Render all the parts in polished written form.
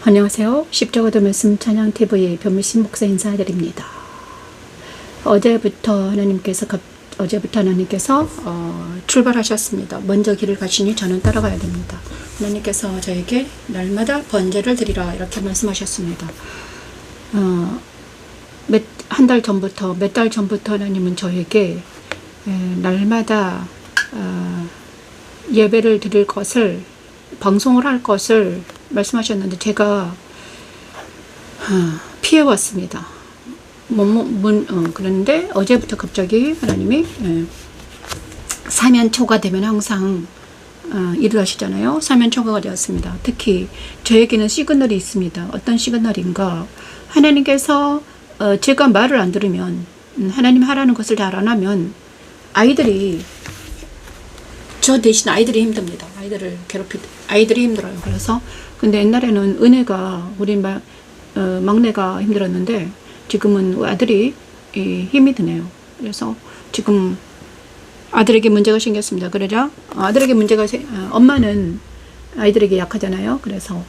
안녕하세요. 십자가도 말씀 찬양TV의 변미신 목사 인사드립니다. 어제부터 하나님께서 출발하셨습니다. 먼저 길을 가시니 저는 따라가야 됩니다. 하나님께서 저에게 날마다 번제를 드리라 이렇게 말씀하셨습니다. 몇 달 전부터 하나님은 저에게 날마다 예배를 드릴 것을, 방송을 할 것을 말씀하셨는데 제가 피해왔습니다. 그런데 어제부터 갑자기 하나님이 사면초가 되면 항상 일을 하시잖아요. 사면초가가 되었습니다. 특히 저에게는 시그널이 있습니다. 어떤 시그널인가? 하나님께서 제가 말을 안 들으면, 하나님 하라는 것을 잘 안 하면 저 대신 아이들이 힘듭니다. 아이들이 힘들어요. 그래서 근데 옛날에는 은혜가 우리 막내가 힘들었는데 지금은 아들이 힘이 드네요. 그래서 지금 아들에게 문제가 생겼습니다. 그러자 아들에게 엄마는 아이들에게 약하잖아요. 그래서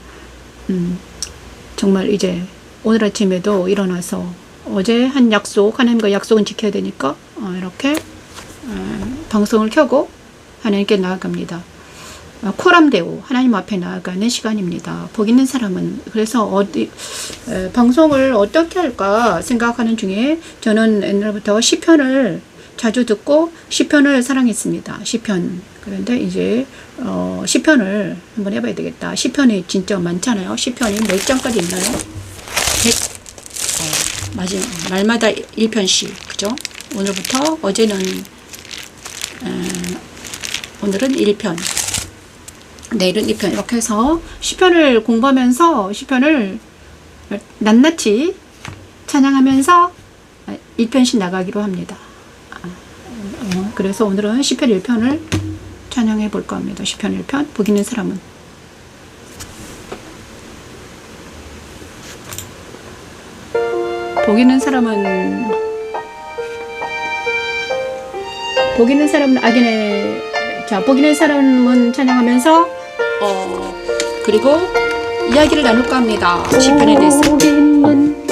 정말 이제 오늘 아침에도 일어나서 어제 한 약속, 하나님과 약속은 지켜야 되니까 이렇게 방송을 켜고 하나님께 나아갑니다. 코람데오, 하나님 앞에 나아가는 시간입니다. 복 있는 사람은, 그래서 방송을 어떻게 할까 생각하는 중에 저는 옛날부터 시편을 자주 듣고 시편을 사랑했습니다. 시편. 그런데 이제 시편을 한번 해봐야 되겠다. 시편이 진짜 많잖아요. 시편이 몇 장까지 있나요? 날마다 1편씩, 그죠? 오늘은 1편, 내일은 2편, 이렇게 해서 시편을 공부하면서 시편을 낱낱이 찬양하면서 1편씩 나가기로 합니다. 그래서 오늘은 시편 1편을 찬양해 볼까 합니다. 시편 1편, 복 있는 사람은. 복 있는 사람은 찬양하면서 그리고 이야기를 나눌까 합니다. 시편에 대해서. 복 있는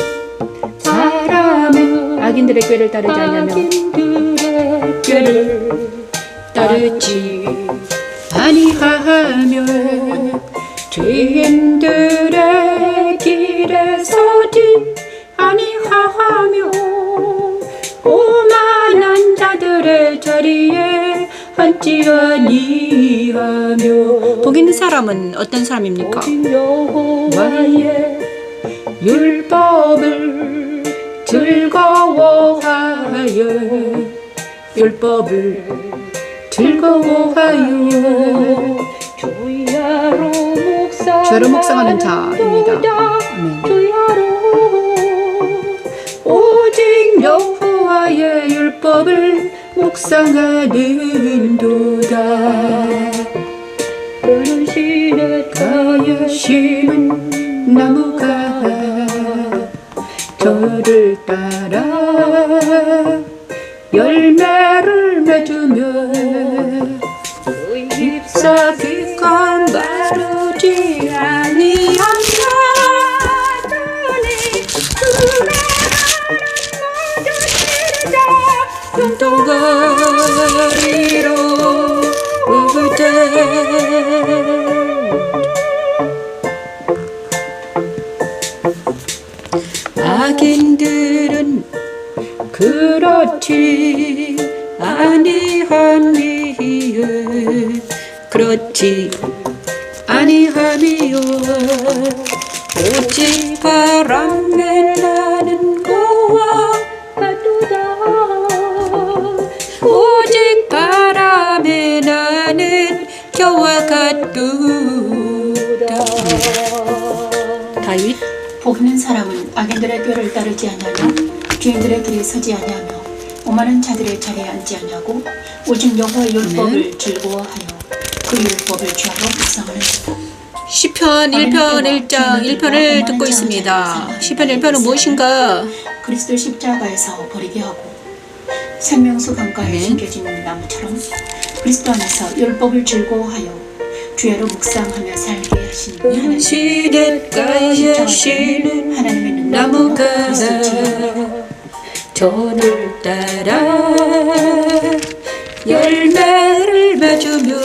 사람은 악인들의 꾀를 따르지 않으며 꾀를 따르지 아니하며 죄인들의 길에 서지 아니하며 오만한 자들의 자리에 앉지 아니하며. 복 있는 사람은 어떤 사람입니까? 여호와의 율법을 즐거워하여 주야로 묵상하는 자입니다. 오직 여호와의 율법을 묵상하는도다. 가여심은 나무가 저를 따라 열매를 맺으며 잎사귀가 마르지 아니하며 용동거리로 의대 악인들은 그렇지 아니하미요 오직 바람에 나는 고와하도다. 오직 바람에 나는 겨와 같도다. 다윗. 복 있는 사람은 악인들의 꾀를 따르지 아니하며 죄인들의 길에 서지 아니하며 오만한 자들의 자리에 앉지 아니하고 오직 여호와의 율법을 즐거워하여 그 율법을 주하러 묵상하는 자다. 시편 1편 1장 1편을 듣고 있습니다. 시편 1편은 무엇인가? 그리스도 십자가에서 버리게 하고 생명수 강가에 심겨진 나무처럼 그리스도 안에서 율법을 즐거워하여 주야로 묵상하며 살게 하시는 시냇가에 쉬는 하나님의 눈 나무가 그리스도지. 저를 따라 열매를 맺으며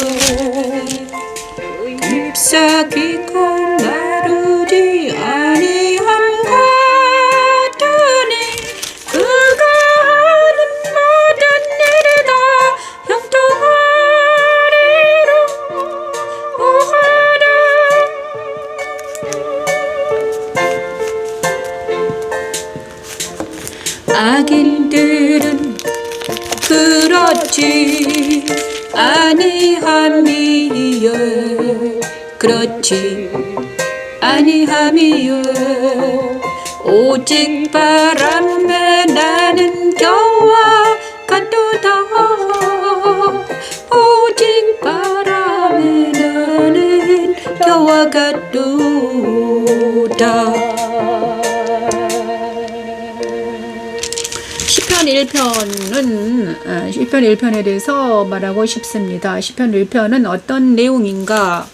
잎사귀가 마르지 아니함 같으니 그가 하는 모든 일이 다 형통하리라. 오 하나님, 악인들은 그렇지 아니함이여, 그렇지 아니함이여. 오직 바람에 나는 겨와 같도다. 오직 바람에 나는 겨와 같도다. 시편 1편은 시편 1편에 대해서 말하고 싶습니다. 시편 1편은 어떤 내용인가?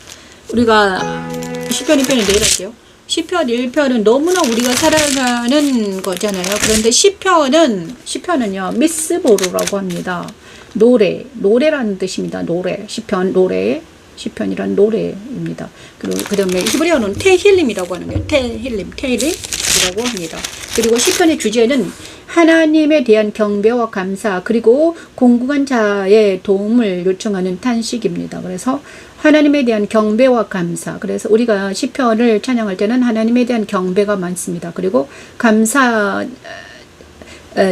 우리가 시편 1편을 내일 할게요. 시편 1편은 너무나 우리가 살아가는 거잖아요. 그런데 시편은요 미스보르라고 합니다. 노래라는 뜻입니다. 노래, 시편이란 노래입니다. 그리고 그 다음에 히브리어는 테힐림이라고 하는 거예요. 테힐림이라고 합니다. 그리고 시편의 주제는 하나님에 대한 경배와 감사, 그리고 공경한 자의 도움을 요청하는 탄식입니다. 그래서 하나님에 대한 경배와 감사, 그래서 우리가 시편을 찬양할 때는 하나님에 대한 경배가 많습니다. 그리고 감사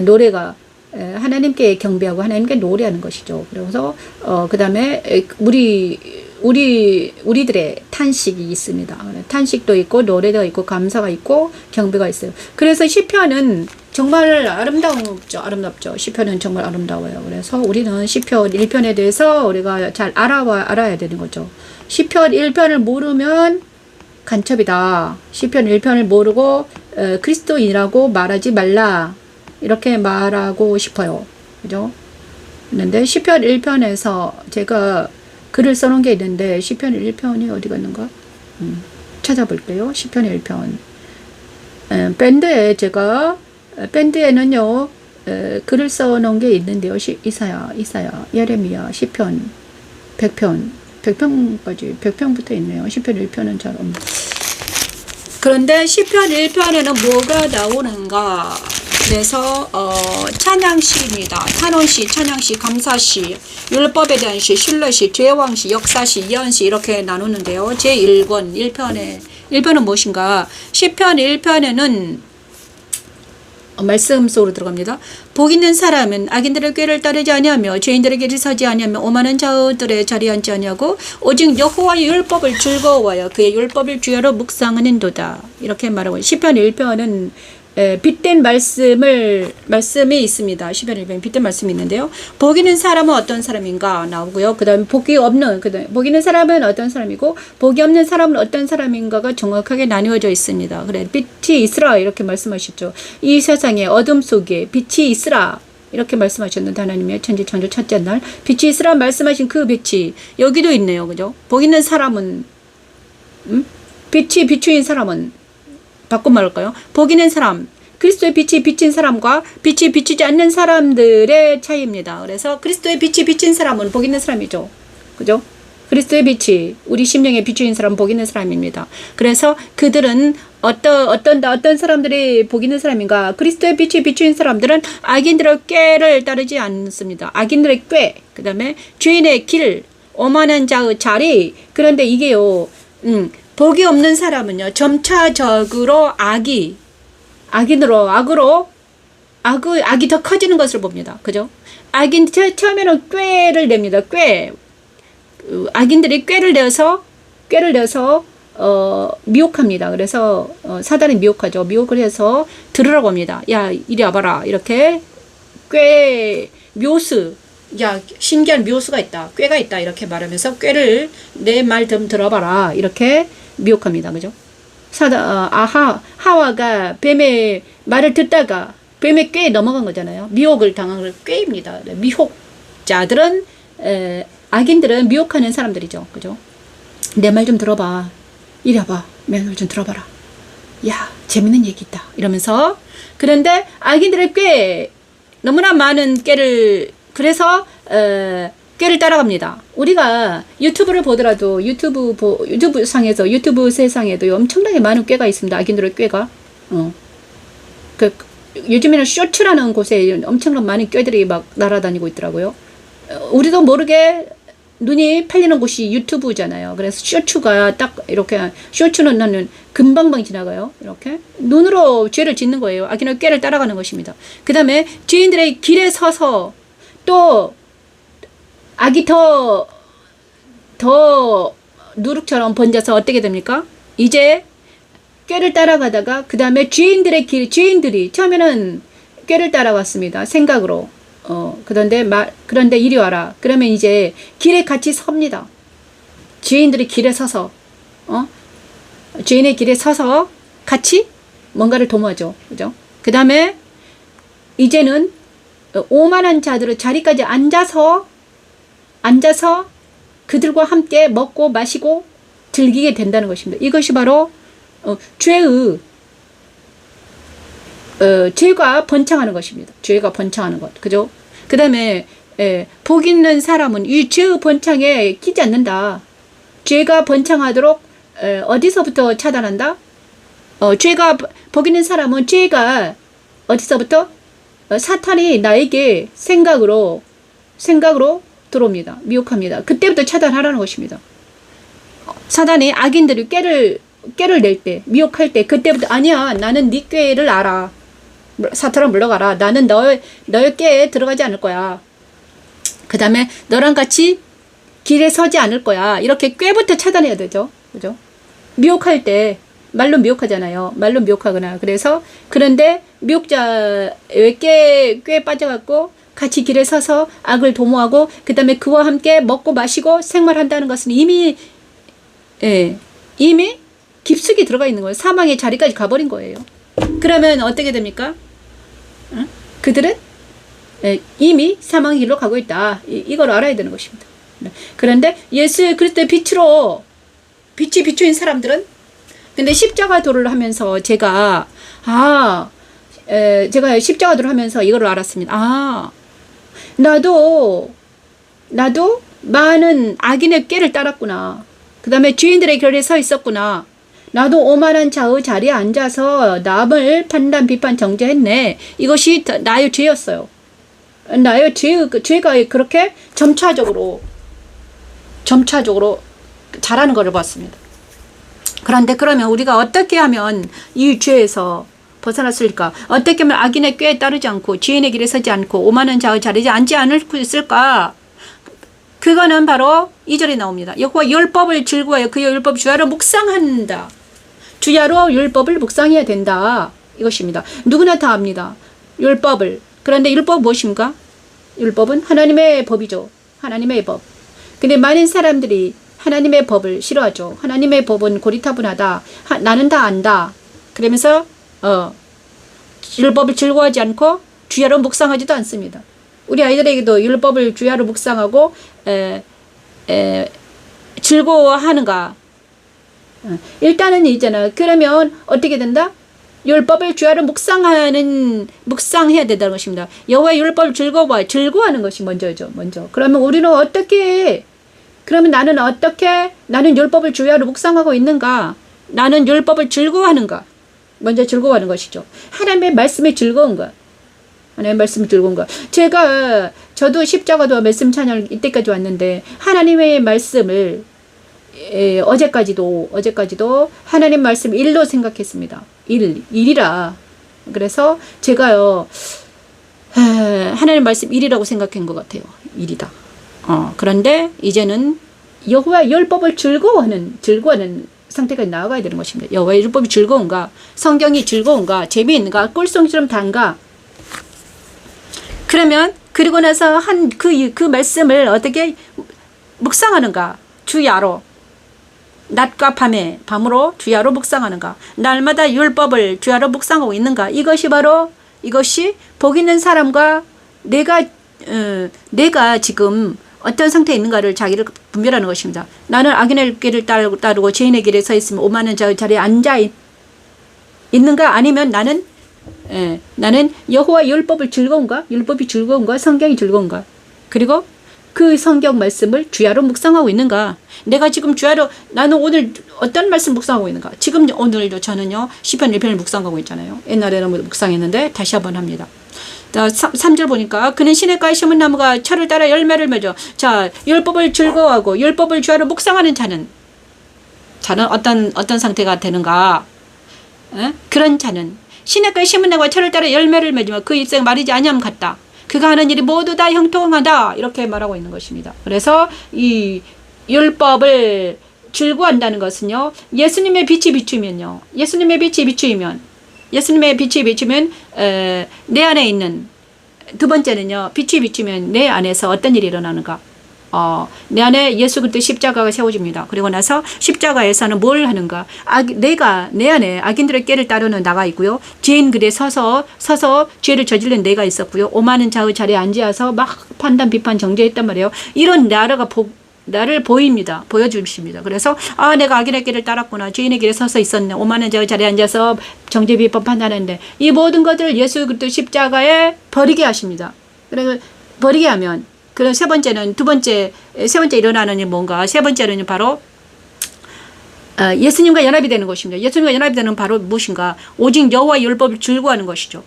노래가 하나님께 경배하고 하나님께 노래하는 것이죠. 그래서 그 다음에 우리들의 탄식이 있습니다. 탄식도 있고 노래가 있고 감사가 있고 경배가 있어요. 그래서 시편은 정말 아름답죠. 시편은 정말 아름다워요. 그래서 우리는 시편 1편에 대해서 우리가 잘 알아야 되는 거죠. 시편 1편을 모르면 간첩이다. 시편 1편을 모르고 그리스도인이라고 말하지 말라. 이렇게 말하고 싶어요. 그죠? 그런데 시편 1편에서 제가 글을 써놓은 게 있는데 시편 1편이 어디 갔는가? 찾아볼게요. 시편 1편. 밴드에는요 글을 써놓은 게 있는데요. 이사야, 예레미야, 시편, 100편부터 있네요. 시편 1편은 잘 없네요. 그런데 시편 1편에는 뭐가 나오는가? 그래서 찬양시입니다. 탄원시, 찬양시, 감사시, 율법에 대한 시, 신뢰시, 제왕시, 역사시, 예언시 이렇게 나누는데요. 제1권 1편은 무엇인가? 시편 1편에는 말씀 속으로 들어갑니다. 복 있는 사람은 악인들의 꾀를 따르지 아니하며 죄인들의 길을 서지 아니하며 오만한 자들의 자리에 앉지 아니하고 오직 여호와의 율법을 즐거워하여 그의 율법을 주야로 묵상하는도다. 이렇게 말하고 시편 1편은 빗댄 말씀이 있습니다. 시편 1편에 빗댄 말씀이 있는데요. 복 있는 사람은 어떤 사람인가 나오고요. 그 다음에 복 있는 사람은 어떤 사람이고 복이 없는 사람은 어떤 사람인가가 정확하게 나누어져 있습니다. 그래 빛이 있으라 이렇게 말씀하셨죠. 이 세상에 어둠 속에 빛이 있으라 이렇게 말씀하셨는데 하나님의 천지창조 첫째 날 빛이 있으라 말씀하신 그 빛이 여기도 있네요. 그죠? 복 있는 사람은 빛이 비추인 사람은 바꿔 말할까요? 복 있는 사람, 그리스도의 빛이 비친 사람과 빛이 비추지 않는 사람들의 차이입니다. 그래서 그리스도의 빛이 비친 사람은 복 있는 사람이죠. 그죠? 그리스도의 빛이 우리 심령에 비추인 사람은 복 있는 사람입니다. 그래서 그들은 어떤 사람들이 복 있는 사람인가? 그리스도의 빛이 비추인 사람들은 악인들의 꾀를 따르지 않습니다. 악인들의 꾀, 그 다음에 죄인의 길, 오만한 자의 자리. 그런데 이게요, 복이 없는 사람은요, 점차적으로 악이 더 커지는 것을 봅니다. 그죠? 처음에는 꾀를 냅니다. 악인들이 꾀를 내서 미혹합니다. 그래서 사단이 미혹하죠. 미혹을 해서 들으라고 합니다. 야, 이리 와봐라. 이렇게 신기한 묘수가 있다. 꾀가 있다. 이렇게 말하면서 꾀를 내 말 좀 들어봐라. 이렇게 미혹합니다. 그죠? 하와가 뱀의 말을 듣다가 뱀의 꾀에 넘어간 거잖아요. 미혹을 당한 걸 꾀입니다. 미혹자들은 악인들은 미혹하는 사람들이죠. 그죠? 내 말 좀 들어봐. 이리 와봐. 내 말 좀 들어봐라. 야, 재밌는 얘기 있다. 이러면서. 그런데 아기들의 꽤 너무나 많은 꾀를, 그래서 꾀를 따라갑니다. 우리가 유튜브를 보더라도 유튜브 상에서, 유튜브 세상에도 엄청나게 많은 꾀가 있습니다. 아기들의 꾀가. 요즘에는 쇼츠라는 곳에 엄청난 많은 꾀들이 막 날아다니고 있더라고요. 우리도 모르게 눈이 팔리는 곳이 유튜브잖아요. 그래서 쇼츠가 딱 이렇게, 쇼츠는 나는 금방방 지나가요. 이렇게 눈으로 죄를 짓는 거예요. 아기는 꾀를 따라가는 것입니다. 그 다음에 죄인들의 길에 서서 또 악이 더 누룩처럼 번져서 어떻게 됩니까? 이제 꾀를 따라가다가 그 다음에 죄인들이 처음에는 꾀를 따라갔습니다. 생각으로. 그런데 이리 와라. 그러면 이제 길에 같이 섭니다. 죄인들이 길에 서서, 죄인의 길에 서서 같이 뭔가를 도모하죠. 그죠? 그 다음에 이제는 오만한 자들의 자리까지 앉아서 그들과 함께 먹고 마시고 즐기게 된다는 것입니다. 이것이 바로 죄가 번창하는 것입니다. 죄가 번창하는 것. 그죠? 그 다음에, 복 있는 사람은 이 죄의 번창에 끼지 않는다. 죄가 번창하도록, 어디서부터 차단한다? 복 있는 사람은 죄가 어디서부터? 사탄이 나에게 생각으로 들어옵니다. 미혹합니다. 그때부터 차단하라는 것입니다. 사단이 악인들이 꾀를 낼 때, 미혹할 때, 그때부터, 아니야, 나는 네 꾀를 알아. 사탄아 물러가라. 나는 너의 꾀에 들어가지 않을 거야. 그 다음에 너랑 같이 길에 서지 않을 거야. 이렇게 꾀부터 차단해야 되죠. 그죠? 미혹할 때, 말로 미혹하잖아요. 말로 미혹하거나. 그런데 미혹자의 꾀에 빠져갖고 같이 길에 서서 악을 도모하고, 그 다음에 그와 함께 먹고 마시고 생활한다는 것은 이미 깊숙이 들어가 있는 거예요. 사망의 자리까지 가버린 거예요. 그러면 어떻게 됩니까? 그들은 이미 사망의 길로 가고 있다. 이걸 알아야 되는 것입니다. 그런데 예수 그리스도의 빛이 비추인 사람들은, 근데 십자가도를 하면서 제가 십자가도를 하면서 이거를 알았습니다. 나도 많은 악인의 꾀를 따랐구나. 그 다음에 죄인들의 결에 서 있었구나. 나도 오만한 자의 자리에 앉아서 남을 판단, 비판, 정죄했네. 이것이 나의 죄였어요. 나의 죄가 그렇게 점차적으로 자라는 것을 봤습니다. 그런데 그러면 우리가 어떻게 하면 이 죄에서 벗어날 수 있을까? 어떻게 하면 악인의 꾀에 따르지 않고 죄인의 길에 서지 않고 오만한 자의 자리에 앉지 않을 수 있을까? 그거는 바로 2절에 나옵니다. 여호와 율법을 즐거워하여 그의 율법 주야로 묵상한다. 주야로 율법을 묵상해야 된다. 이것입니다. 누구나 다 압니다. 율법을. 그런데 율법은 무엇입니까? 율법은 하나님의 법이죠. 하나님의 법. 근데 많은 사람들이 하나님의 법을 싫어하죠. 하나님의 법은 고리타분하다. 나는 다 안다. 그러면서 율법을 즐거워하지 않고 주야로 묵상하지도 않습니다. 우리 아이들에게도 율법을 주야로 묵상하고 즐거워하는가? 일단은 있잖아. 그러면 어떻게 된다? 율법을 주야로 묵상해야 된다는 것입니다. 여호와의 율법을 즐거워하는 것이 먼저죠. 그러면 우리는 그러면 나는 율법을 주야로 묵상하고 있는가? 나는 율법을 즐거워하는가? 먼저 즐거워하는 것이죠. 하나님의 말씀이 즐거운가? 하나님의 말씀이 즐거운가? 저도 십자가도 말씀 찬양 이때까지 왔는데, 하나님의 말씀을 어제까지도 하나님 말씀 일로 생각했습니다. 일이라. 그래서 제가요, 하나님 말씀 일이라고 생각한 것 같아요. 일이다. 그런데 이제는 여호와의 율법을 즐거워하는 상태까지 나아가야 되는 것입니다. 여호와의 율법이 즐거운가? 성경이 즐거운가? 재미있는가? 꿀송이처럼 단가? 그러면 그리고 나서 그 말씀을 어떻게 묵상하는가? 주야로. 낮과 밤으로 주야로 묵상하는가? 날마다 율법을 주야로 묵상하고 있는가? 이것이 복 있는 사람과 내가 지금 어떤 상태에 있는가를 자기를 분별하는 것입니다. 나는 악인의 길을 따르고 죄인의 길에 서 있으면 오만한 자리에 앉아 있는가? 아니면 나는 여호와 율법을 즐거운가? 율법이 즐거운가? 성경이 즐거운가? 그리고 그 성경 말씀을 주야로 묵상하고 있는가? 내가 지금 주야로 나는 오늘 어떤 말씀 묵상하고 있는가? 지금 오늘도 저는요 시편 1편을 묵상하고 있잖아요. 옛날에는 묵상했는데 다시 한번 합니다. 3절 보니까 그는 시냇가에 심은 나무가 철을 따라 열매를 맺어. 자, 율법을 즐거워하고 율법을 주야로 묵상하는 자는 어떤 상태가 되는가? 그런 자는 시냇가에 심은 나무가 철을 따라 열매를 맺으며 그 잎새가 마르지 아니함 같다. 그가 하는 일이 모두 다 형통하다. 이렇게 말하고 있는 것입니다. 그래서 이 율법을 즐거워한다는 것은요, 예수님의 빛이 비추면요, 예수님의 빛이 비추면 내 안에 있는, 두 번째는요, 빛이 비추면 내 안에서 어떤 일이 일어나는가? 내 안에 예수 그리스도의 십자가가 세워집니다. 그리고 나서 십자가에서는 뭘 하는가? 내 안에 악인들의 꾀를 따르는 나가 있고요. 죄인 그대 서서 죄를 저지른 내가 있었고요. 오만한 자의 자리에 앉아서 막 판단, 비판, 정죄했단 말이에요. 이런 나를 보여주십니다. 그래서 내가 악인의 길을 따랐구나. 죄인의 길에 서서 있었네. 오만한 자의 자리에 앉아서 정죄, 비판, 판단했는데 이 모든 것들을 예수 그리스도 십자가에 버리게 하십니다. 그래서 버리게 하면, 그럼 세 번째 일어나는 일 뭔가? 세 번째는 바로 예수님과 연합이 되는 것입니다. 예수님과 연합이 되는 바로 무엇인가? 오직 여호와의 율법을 즐거워하는 것이죠.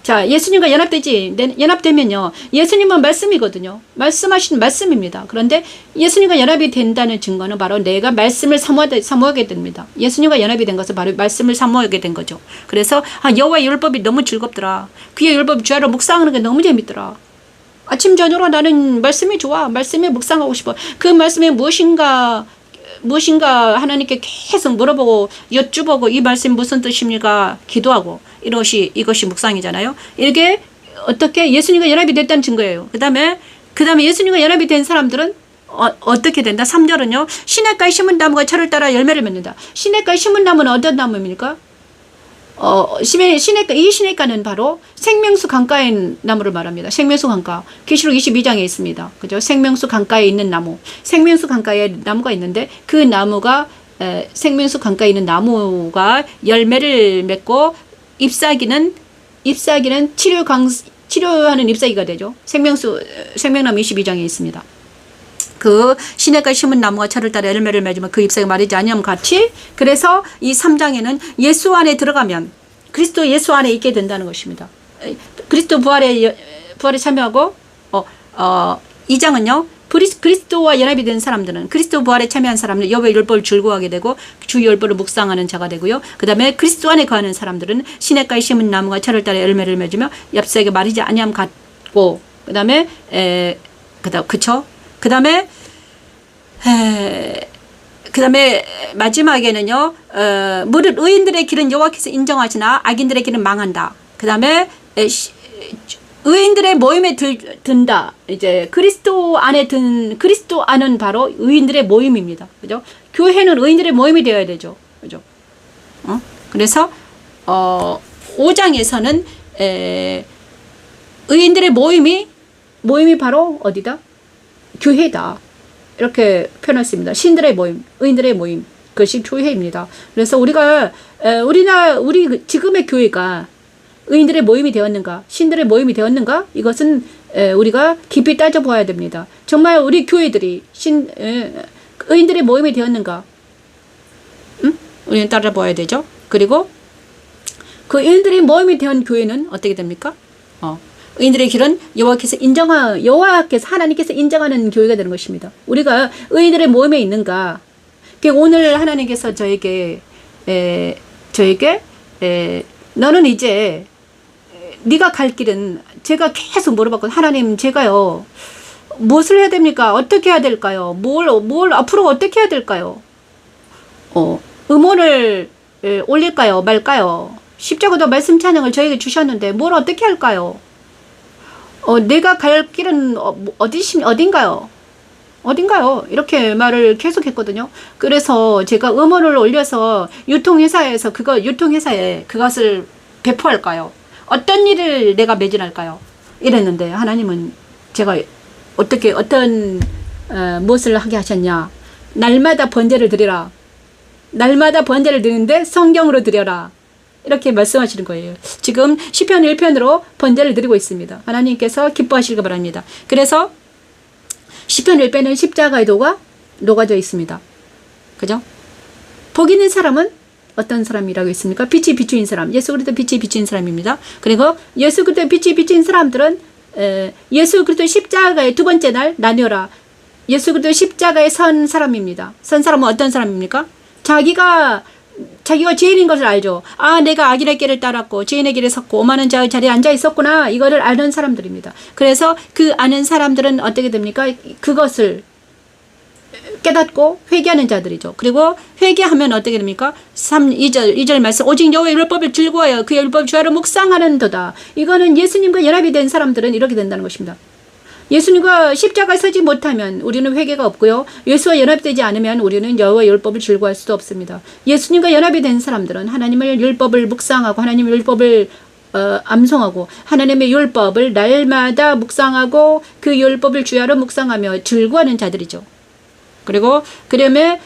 자, 예수님과 연합되면요, 예수님은 말씀이거든요. 말씀하신 말씀입니다. 그런데 예수님과 연합이 된다는 증거는 바로 내가 말씀을 사모하게 됩니다. 예수님과 연합이 된 것은 바로 말씀을 사모하게 된 거죠. 그래서 여호와의 율법이 너무 즐겁더라. 그의 율법 주야로 묵상하는 게 너무 재밌더라. 아침 저녁으로 나는 말씀이 좋아. 말씀에 묵상하고 싶어. 그 말씀이 무엇인가 하나님께 계속 물어보고 여쭈보고 이 말씀 무슨 뜻입니까? 기도하고 이것이 묵상이잖아요. 이게 어떻게 예수님과 연합이 됐다는 증거예요. 그 다음에 예수님과 연합이 된 사람들은 어떻게 된다? 3절은요. 시냇가에 심은 나무가 철을 따라 열매를 맺는다. 시냇가에 심은 나무는 어떤 나무입니까? 이 시냇가는 바로 생명수 강가의 나무를 말합니다. 생명수 강가. 계시록 22장에 있습니다. 그죠? 생명수 강가에 있는 나무. 생명수 강가에 나무가 있는데 그 나무가 생명수 강가에 있는 나무가 열매를 맺고 잎사귀는 치료하는 잎사귀가 되죠. 생명나무 22장에 있습니다. 그 시냇가에 심은 나무가 철을 따라 열매를 맺으면 그 잎사귀가 마르지 아니함 같이, 그래서 이 3장에는 예수 안에 들어가면 그리스도 예수 안에 있게 된다는 것입니다. 그리스도 부활에 참여하고 2장은요. 그리스도와 연합이 된 사람들은, 그리스도 부활에 참여한 사람은 여호와의 율법을 즐거워하게 되고 주 율법을 묵상하는 자가 되고요. 그 다음에 그리스도 안에 거하는 사람들은 시냇가에 심은 나무가 철을 따라 열매를 맺으며 잎사귀가 마르지 아니함 같고, 그 다음에 마지막에는요, 무릇 의인들의 길은 여호와께서 인정하시나 악인들의 길은 망한다. 그 다음에 의인들의 모임에 든다. 이제 그리스도 안은 바로 의인들의 모임입니다. 그죠? 교회는 의인들의 모임이 되어야 되죠. 그죠? 그래서 5장에서는 의인들의 모임이 바로 어디다? 교회다. 이렇게 표현했습니다. 신들의 모임, 의인들의 모임, 그것이 교회입니다. 그래서 우리 지금의 교회가 의인들의 모임이 되었는가, 신들의 모임이 되었는가? 이것은 우리가 깊이 따져보아야 됩니다. 정말 우리 교회들이 의인들의 모임이 되었는가? 우리는 따져보아야 되죠. 그리고 그 의인들의 모임이 되었는 교회는 어떻게 됩니까? 의인들의 길은 여호와께서 하나님께서 인정하는 교회가 되는 것입니다. 우리가 의인들의 모임에 있는가? 오늘 하나님께서 저에게 너는 이제 네가 갈 길은, 제가 계속 물어봤거든요. 하나님, 제가요 무엇을 해야 됩니까? 어떻게 해야 될까요? 뭘 앞으로 어떻게 해야 될까요? 음원을 올릴까요? 말까요? 십자가도 말씀 찬양을 저에게 주셨는데 뭘 어떻게 할까요? 내가 갈 길은 어딘가요? 이렇게 말을 계속 했거든요. 그래서 제가 음원을 올려서 유통회사에 그것을 배포할까요? 어떤 일을 내가 매진할까요? 이랬는데 하나님은 제가 어떤 무엇을 하게 하셨냐? 날마다 번제를 드리라. 날마다 번제를 드리는데 성경으로 드려라. 이렇게 말씀하시는 거예요. 지금 시편 1편으로 번제를 드리고 있습니다. 하나님께서 기뻐하시기 바랍니다. 그래서 시편 1편은 십자가의 도가 녹아져 있습니다. 그죠? 복 있는 사람은 어떤 사람이라고 있습니까? 빛이 비추인 사람. 예수 그리스도 빛이 비추인 사람입니다. 그리고 예수 그리스도 빛이 비추인 사람들은 예수 그리스도 십자가의 두 번째 날 나뉘어라. 예수 그리스도 십자가에 선 사람입니다. 선 사람은 어떤 사람입니까? 자기가 죄인인 것을 알죠. 아, 내가 악인의 길을 따랐고 죄인의 길에 섰고 오만한 자의 자리에 앉아 있었구나. 이거를 아는 사람들입니다. 그래서 그 아는 사람들은 어떻게 됩니까? 그것을 깨닫고 회개하는 자들이죠. 그리고 회개하면 어떻게 됩니까? 2절 말씀 오직 여호와의 율법을 즐거워하여 그의 율법 주야로 묵상하는도다. 이거는 예수님과 연합이 된 사람들은 이렇게 된다는 것입니다. 예수님과 십자가에 서지 못하면 우리는 회개가 없고요. 예수와 연합되지 않으면 우리는 여호와의 율법을 즐거워할 수도 없습니다. 예수님과 연합이 된 사람들은 하나님의 율법을 묵상하고 하나님의 율법을 암송하고 하나님의 율법을 날마다 묵상하고 그 율법을 주야로 묵상하며 즐거워하는 자들이죠. 그리고 그러면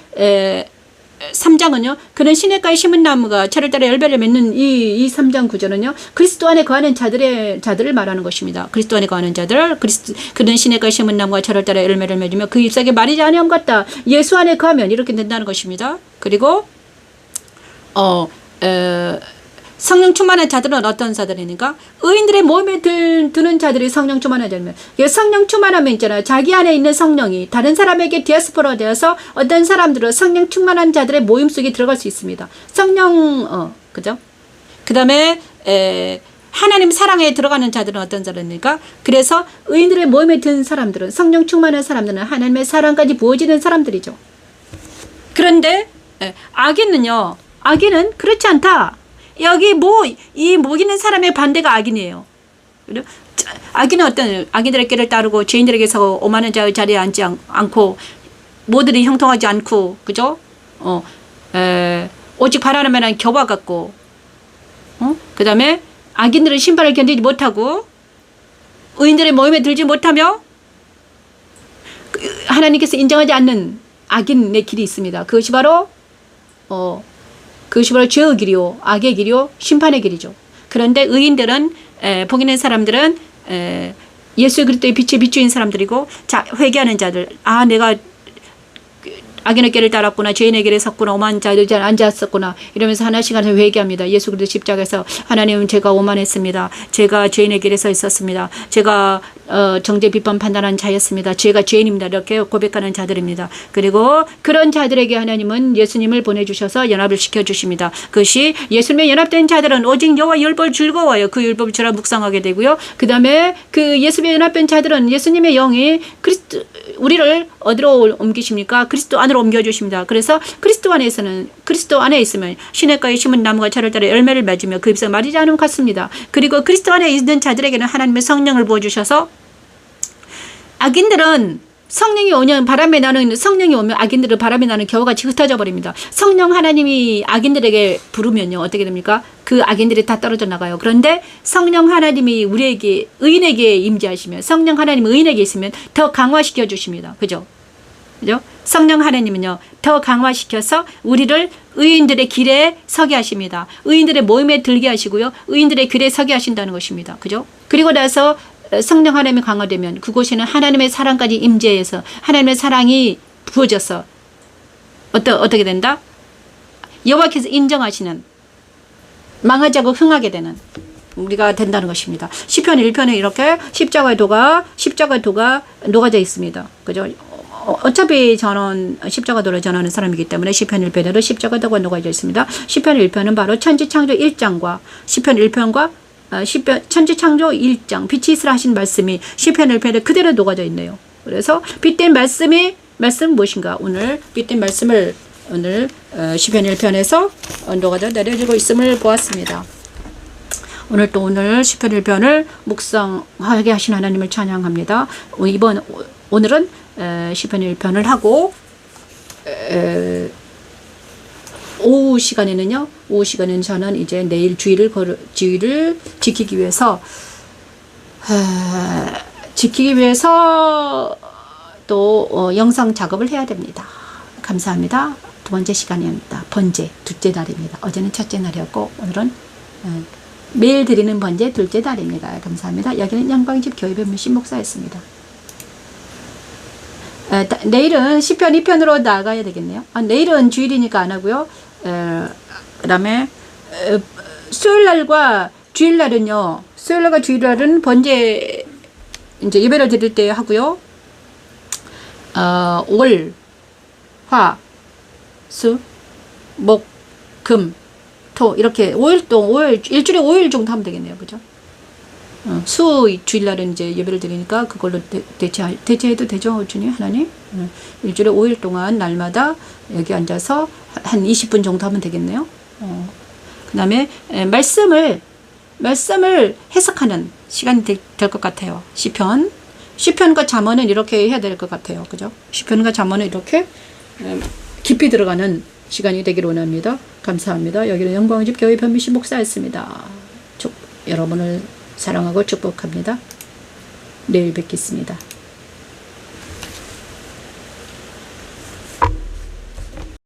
3장은요. 그는 시냇가에 심은 나무가 철을 따라 열매를 맺는 이 3장 구절은요. 그리스도 안에 거하는 자들을 말하는 것입니다. 그리스도 안에 거하는 자들. 그는 시냇가에 심은 나무가 철을 따라 열매를 맺으며 그 잎사귀에 마르지 아니함 같다. 예수 안에 거하면 이렇게 된다는 것입니다. 그리고 성령 충만한 자들은 어떤 자들이니까 의인들의 모임에 드는 자들이 성령 충만한 자들이면 성령 충만하면 있잖아요. 자기 안에 있는 성령이 다른 사람에게 디아스포라 되어서 어떤 사람들은 성령 충만한 자들의 모임 속에 들어갈 수 있습니다. 성령 그죠? 그 다음에 하나님 사랑에 들어가는 자들은 어떤 자들입니까? 그래서 의인들의 모임에 든 사람들은 성령 충만한 사람들은 하나님의 사랑까지 부어지는 사람들이죠. 그런데 악인은 그렇지 않다. 여기 이 목 있는 사람의 반대가 악인이에요. 악인은 악인들의 길을 따르고 죄인들에게서 오만한 자의 자리에 앉지 않고 모두들이 형통하지 않고 그죠? 오직 바라는 겨와 같고 그 다음에 악인들은 심판을 견디지 못하고 의인들의 모임에 들지 못하며 하나님께서 인정하지 않는 악인의 길이 있습니다. 그것이 바로 죄의 길이요, 악의 길이요, 심판의 길이죠. 그런데 의인들은 복 있는 사람들은 예수 그리스도의 빛에 비추인 사람들이고 회개하는 자들. 아, 내가 악인의 길을 따랐구나, 죄인의 길에 섰구나, 오만한 자들 자리에 앉았었구나 이러면서 하나씩 하나씩 회개합니다. 예수 그리스도 십자가에서 하나님 제가 오만했습니다. 제가 죄인의 길에 서 있었습니다. 제가 정죄 비판 판단한 자였습니다. 제가 죄인입니다. 이렇게 고백하는 자들입니다. 그리고 그런 자들에게 하나님은 예수님을 보내주셔서 연합을 시켜주십니다. 그것이 예수님에 연합된 자들은 오직 여호와의 율법을 즐거워하여 그 율법을 주라 묵상하게 되고요. 그 다음에 그 예수님에 연합된 자들은 예수님의 영이 우리를 어디로 옮기십니까? 그리스도 안으로 옮겨주십니다. 그래서 그리스도 안에 있으면 시냇가에 심은 나무가 철을 따라 열매를 맺으며 그 잎사귀 마르지 않음 같습니다. 그리고 그리스도 안에 있는 자들에게는 하나님의 성령을 부어주셔서 악인들은 성령이 오면 성령이 오면 악인들은 바람에 나는 겨우가 흩어져 버립니다. 성령 하나님이 악인들에게 부르면요 어떻게 됩니까? 그 악인들이 다 떨어져 나가요. 그런데 성령 하나님이 의인에게 임재하시면 성령 하나님 의인에게 있으면 더 강화시켜 주십니다. 그죠? 성령 하나님은요 더 강화시켜서 우리를 의인들의 길에 서게 하십니다. 의인들의 모임에 들게 하시고요. 의인들의 길에 서게 하신다는 것입니다. 그죠? 그리고 나서 성령 하나님이 강화되면 그곳에는 하나님의 사랑까지 임재해서 하나님의 사랑이 부어져서 어떻게 된다? 여호와께서 인정하시는 망하지 않고 흥하게 되는 우리가 된다는 것입니다. 시편 1편에 이렇게 십자가의 도가 녹아져 있습니다. 그죠? 어차피 십자가 도를 전하는 사람이기 때문에 시편 1편에도 십자가 도가 녹아져 있습니다. 시편 1편은 바로 천지창조 1장과 시편 1편과 천지창조 1장 빛이 있으라 하신 말씀이 시편 1편에 그대로 녹아져 있네요. 그래서 빛된 말씀 무엇인가? 오늘 빛된 말씀을 시편 1편에서 녹아져 내려지고 있음을 보았습니다. 오늘 시편 1편을 묵상하게 하신 하나님을 찬양합니다. 오늘은 시편 1편을 하고 오후 시간에는 저는 이제 내일 주일을 지키기 위해서 또 영상 작업을 해야 됩니다. 감사합니다. 두 번째 시간이었습니다. 번제 둘째 날입니다. 어제는 첫째 날이었고 오늘은 매일 드리는 번제 둘째 날입니다. 감사합니다. 여기는 영광집 교회변 문신 목사였습니다. 내일은 시편 2편으로 나가야 되겠네요. 내일은 주일이니까 안 하고요. 그 다음에 수요일날과 주일날은요. 수요일날과 주일날은 번제 이제 예배를 드릴 때 하고요. 월, 화, 수, 목, 금, 토 이렇게 5일 동안 일주일에 5일 정도 하면 되겠네요. 그죠? 수 주일날은 이제 예배를 드리니까 그걸로 대체해도 되죠, 주님 하나님. 일주일에 5일 동안 날마다 여기 앉아서 한 20분 정도 하면 되겠네요. 그 다음에 말씀을 해석하는 시간이 될 것 같아요. 시편과 잠언은 이렇게 해야 될 것 같아요. 그죠? 시편과 잠언은 이렇게 깊이 들어가는 시간이 되기를 원합니다. 감사합니다. 여기는 영광집 교회 변미신 목사였습니다. 여러분을 사랑하고 축복합니다. 내일 뵙겠습니다.